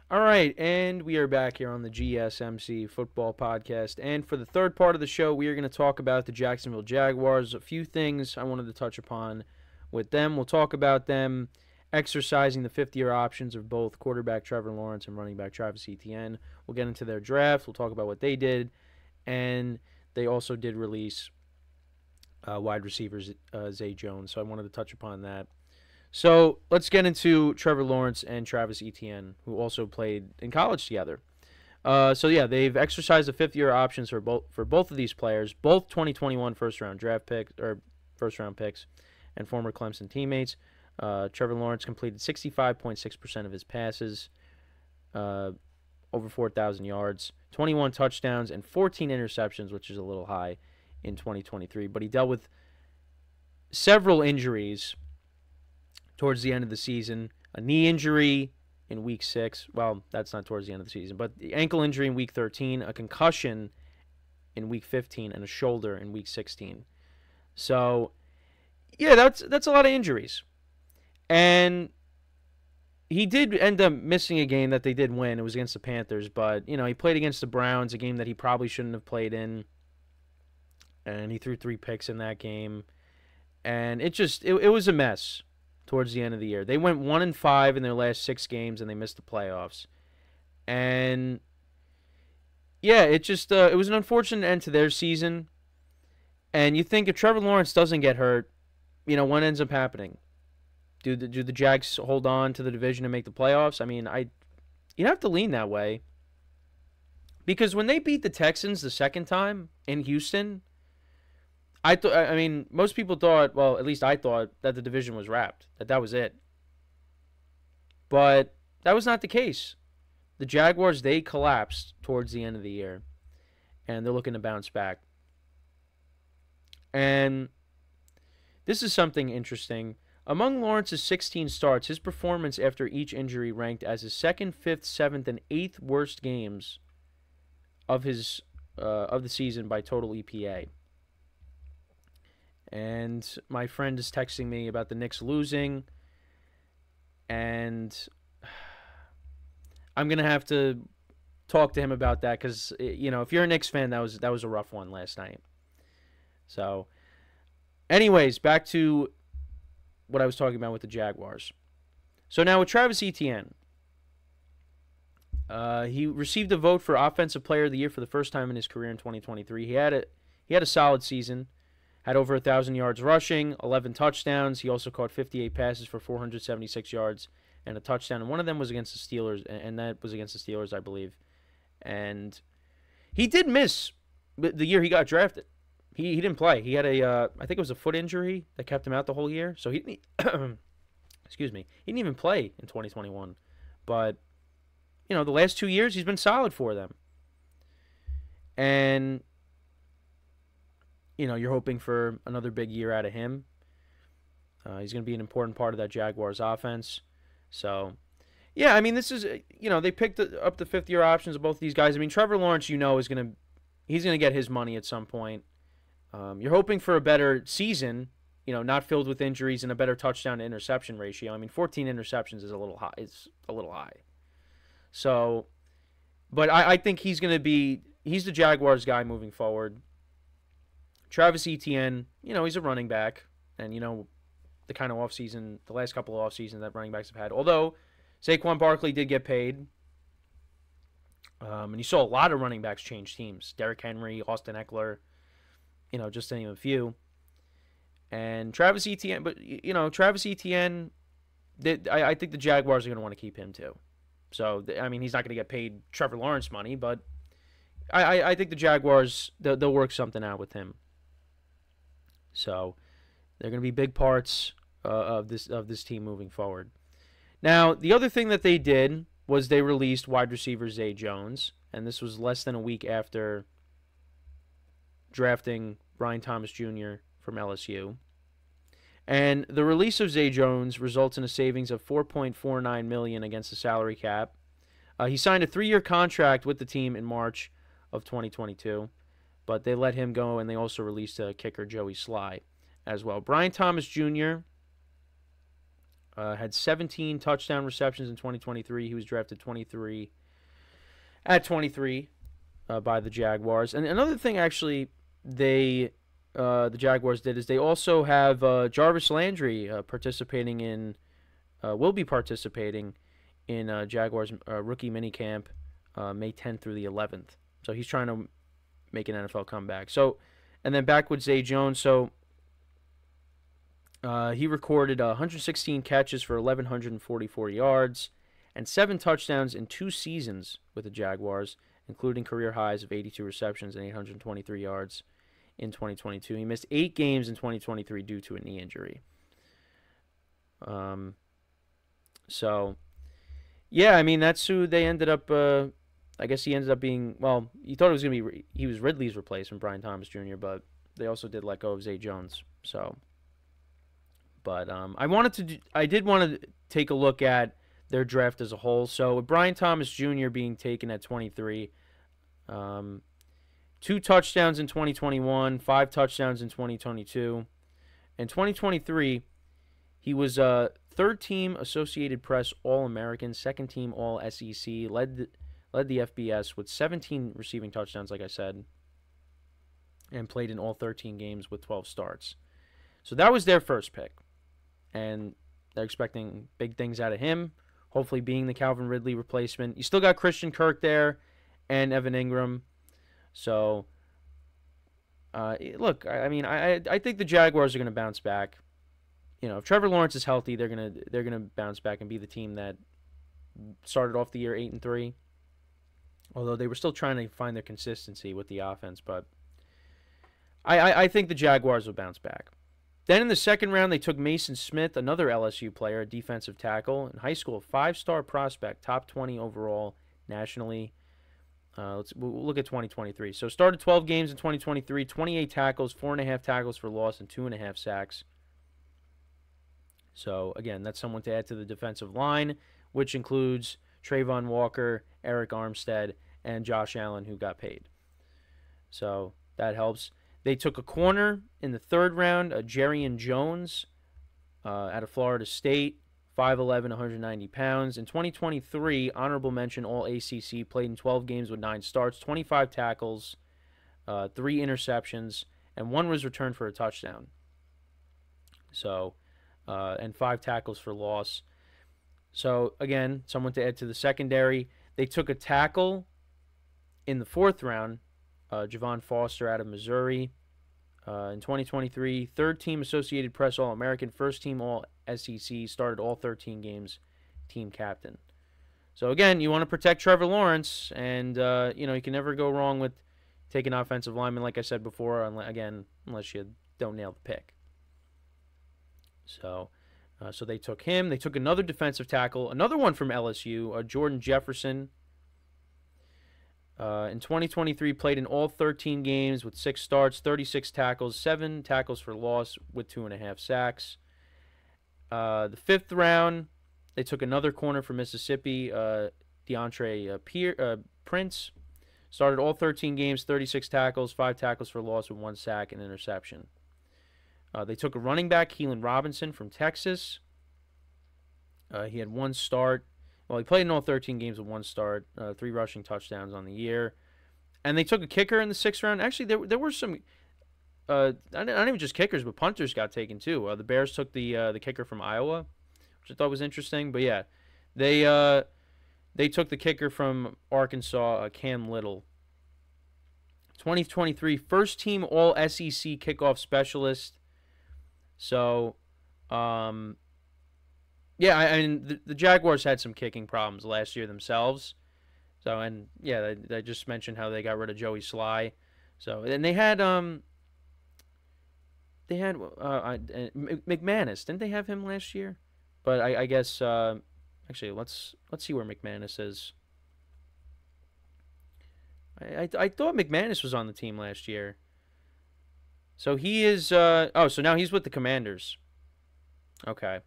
All right, and we are back here on the GSMC Football Podcast. And for the third part of the show, we are going to talk about the Jacksonville Jaguars. A few things I wanted to touch upon with them. We'll talk about them exercising the fifth-year options of both quarterback Trevor Lawrence and running back Travis Etienne. We'll get into their draft. We'll talk about what they did. And they also did release wide receivers Zay Jones, so I wanted to touch upon that. So let's get into Trevor Lawrence and Travis Etienne, who also played in college together. They've exercised the fifth-year options for both of these players, both 2021 first-round picks, and former Clemson teammates. Trevor Lawrence completed 65.6% of his passes, over 4,000 yards, 21 touchdowns, and 14 interceptions, which is a little high in 2023. But he dealt with several injuries towards the end of the season. A knee injury in Week 6. Well, that's not towards the end of the season, but the ankle injury in Week 13, a concussion in Week 15, and a shoulder in Week 16. So, yeah, that's a lot of injuries. And he did end up missing a game that they did win. It was against the Panthers, but, he played against the Browns, a game that he probably shouldn't have played in. And he threw 3 picks in that game. And it was a mess towards the end of the year. They went 1-5 in their last 6 games, and they missed the playoffs. And, yeah, it was an unfortunate end to their season. And you think if Trevor Lawrence doesn't get hurt, what ends up happening? Do the Jags hold on to the division and make the playoffs? I mean, you'd have to lean that way. Because when they beat the Texans the second time in Houston, most people thought, well, at least I thought, that the division was wrapped, that was it. But that was not the case. The Jaguars, they collapsed towards the end of the year, and they're looking to bounce back. And this is something interesting. Among Lawrence's 16 starts, his performance after each injury ranked as his 2nd, 5th, 7th, and 8th worst games of the season by total EPA. And my friend is texting me about the Knicks losing, and I'm going to have to talk to him about that because, if you're a Knicks fan, that was a rough one last night. So, anyways, back to what I was talking about with the Jaguars. So now with Travis Etienne, he received a vote for Offensive Player of the Year for the first time in his career in 2023. He had a solid season. Had over 1,000 yards rushing, 11 touchdowns. He also caught 58 passes for 476 yards and a touchdown. And one of them was against the Steelers, and that was against the Steelers, I believe. And he did miss the year he got drafted. He didn't play. He had I think it was a foot injury that kept him out the whole year. So he didn't even play in 2021. But, the last 2 years, he's been solid for them. And you're hoping for another big year out of him. He's going to be an important part of that Jaguars offense. So, yeah, this is, they picked up the fifth-year options of both these guys. Trevor Lawrence, he's going to get his money at some point. You're hoping for a better season, not filled with injuries and a better touchdown to interception ratio. 14 interceptions is a little high. It's a little high. So, but I think he's the Jaguars guy moving forward. Travis Etienne, he's a running back, and the kind of offseason, the last couple of offseasons that running backs have had. Although Saquon Barkley did get paid, and you saw a lot of running backs change teams. Derrick Henry, Austin Eckler, just to name a few. And Travis Etienne, but Travis Etienne, I think the Jaguars are going to want to keep him too. So he's not going to get paid Trevor Lawrence money, but I think the Jaguars they'll work something out with him. So they're going to be big parts of this team moving forward. Now, the other thing that they did was they released wide receiver Zay Jones, and this was less than a week after drafting Brian Thomas Jr. from LSU. And the release of Zay Jones results in a savings of $4.49 million against the salary cap. He signed a 3-year contract with the team in March of 2022, but they let him go, and they also released kicker Joey Slye as well. Brian Thomas Jr., Had 17 touchdown receptions in 2023. He was drafted 23 at 23 by the Jaguars. And another thing, actually, the Jaguars did is they also have Jarvis Landry will be participating in Jaguars rookie minicamp May 10th through the 11th. So he's trying to make an NFL comeback. So, and then back with Zay Jones. So he recorded 116 catches for 1,144 yards and 7 touchdowns in 2 seasons with the Jaguars, including career highs of 82 receptions and 823 yards in 2022. He missed 8 games in 2023 due to a knee injury. So, yeah, I mean, that's who they ended up, I guess he ended up being, well, you thought it was going to be, he was Ridley's replacement, Brian Thomas Jr., but they also did let go of Zay Jones. So, but I did want to take a look at their draft as a whole. So, with Brian Thomas Jr. being taken at 23, 2 touchdowns in 2021, 5 touchdowns in 2022. In 2023, he was third-team Associated Press All-American, second-team All-SEC, led the FBS with 17 receiving touchdowns, like I said, and played in all 13 games with 12 starts. So that was their first pick, and they're expecting big things out of him, hopefully being the Calvin Ridley replacement. You still got Christian Kirk there and Evan Ingram. So, look, I mean, I think the Jaguars are going to bounce back. You know, if Trevor Lawrence is healthy, they're gonna bounce back and be the team that started off the year 8-3. Although they were still trying to find their consistency with the offense, but I think the Jaguars will bounce back. Then in the second round, they took Mason Smith, another LSU player, a defensive tackle in high school, 5-star prospect, top 20 overall nationally. We'll look at 2023. So started 12 games in 2023, 28 tackles, 4.5 tackles for loss, and 2.5 sacks. So, again, that's someone to add to the defensive line, which includes Trayvon Walker, Eric Armstead, and Josh Allen, who got paid. So, that helps. They took a corner in the third round, Jerrion Jones, out of Florida State, 5'11", 190 pounds. In 2023, honorable mention, All-ACC, played in 12 games with 9 starts, 25 tackles, 3 interceptions, and 1 was returned for a touchdown. So, and 5 tackles for loss. So, again, someone to add to the secondary. They took a tackle in the fourth round, Javon Foster out of Missouri. In 2023, third-team Associated Press All-American, first-team All-SEC, started all 13 games, team captain. So, again, you want to protect Trevor Lawrence, and, you can never go wrong with taking offensive lineman, like I said before, unless you don't nail the pick. So they took him. They took another defensive tackle, another one from LSU, Jordan Jefferson. In 2023, played in all 13 games with 6 starts, 36 tackles, 7 tackles for loss with 2.5 sacks. The fifth round, they took another corner from Mississippi, DeAndre Prince. Started all 13 games, 36 tackles, 5 tackles for loss with 1 sack and interception. They took a running back, Keelan Robinson from Texas. He had 1 start. Well, he played in all 13 games with 1 start, 3 rushing touchdowns on the year. And they took a kicker in the 6th round. Actually, there were some, not even just kickers, but punters got taken too. The Bears took the kicker from Iowa, which I thought was interesting. But yeah, they took the kicker from Arkansas, Cam Little. 2023 first team All-SEC kickoff specialist. So, yeah, I mean, the Jaguars had some kicking problems last year themselves. So, and yeah, I just mentioned how they got rid of Joey Slye. So, and they had McManus. Didn't they have him last year? But I guess actually, let's see where McManus is. I thought McManus was on the team last year. So he is so now he's with the Commanders. Okay.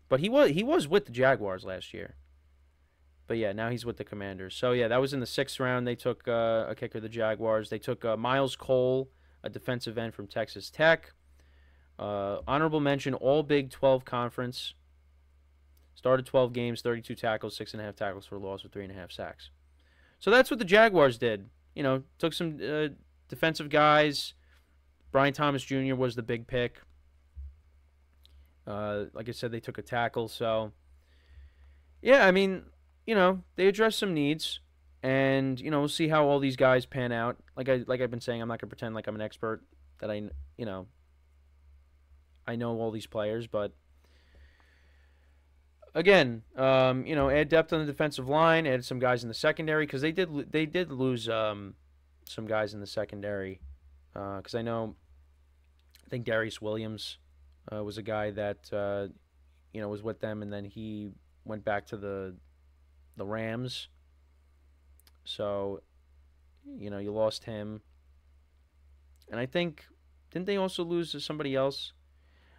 But he was with the Jaguars last year. But yeah, now he's with the Commanders. So yeah, that was in the 6th round. They took a kicker, the Jaguars. They took Miles Cole, a defensive end from Texas Tech. Honorable mention, all Big 12 conference. Started 12 games, 32 tackles, 6.5 tackles for loss with 3.5 sacks. So that's what the Jaguars did. Took some defensive guys. Brian Thomas Jr. was the big pick. Like I said, they took a tackle. So, yeah, I mean, they addressed some needs. And, we'll see how all these guys pan out. Like I've been saying, I'm not going to pretend like I'm an expert, that I know all these players. But, again, add depth on the defensive line, add some guys in the secondary. Because they did lose some guys in the secondary. Because I think Darius Williams was a guy that, was with them. And then he went back to the Rams. So, you lost him. And I think, didn't they also lose to somebody else?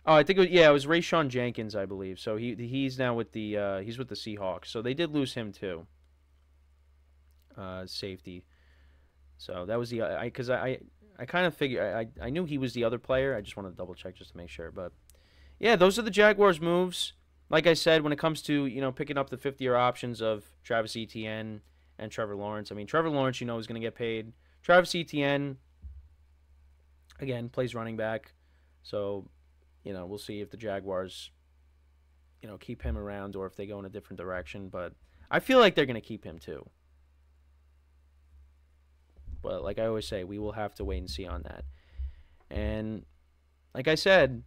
Oh, I think it was Rayshawn Jenkins, I believe. So he's now with the Seahawks. So they did lose him too. Safety. So that was because I kind of figured I knew he was the other player. I just wanted to double check just to make sure. But yeah, those are the Jaguars' moves. Like I said, when it comes to picking up the 50-year options of Travis Etienne and Trevor Lawrence. I mean, Trevor Lawrence, is going to get paid. Travis Etienne, again, plays running back. So, we'll see if the Jaguars, keep him around or if they go in a different direction. But I feel like they're going to keep him too. But like I always say, we will have to wait and see on that. And like I said,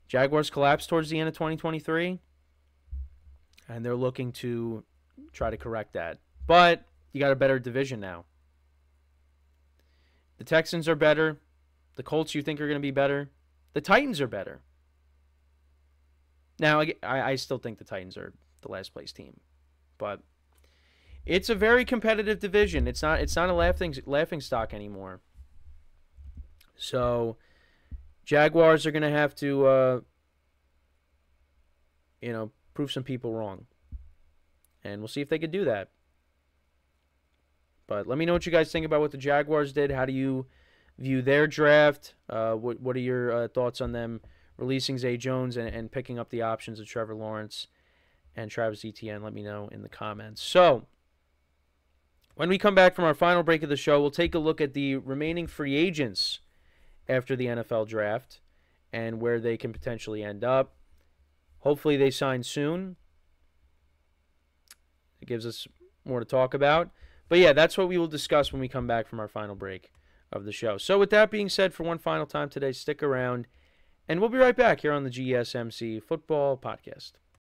Jaguars collapsed towards the end of 2023. And they're looking to try to correct that. But you got a better division now. The Texans are better. The Colts you think are going to be better. The Titans are better. Now, I still think the Titans are the last place team. But it's a very competitive division. It's not a laughing stock anymore. So Jaguars are going to have to prove some people wrong. And we'll see if they could do that. But let me know what you guys think about what the Jaguars did. How do you view their draft? What are your thoughts on them releasing Zay Jones and picking up the options of Trevor Lawrence and Travis Etienne? Let me know in the comments. So, when we come back from our final break of the show, we'll take a look at the remaining free agents after the NFL draft and where they can potentially end up. Hopefully they sign soon. It gives us more to talk about. But yeah, that's what we will discuss when we come back from our final break of the show. So with that being said, for one final time today, stick around, and we'll be right back here on the GSMC Football Podcast.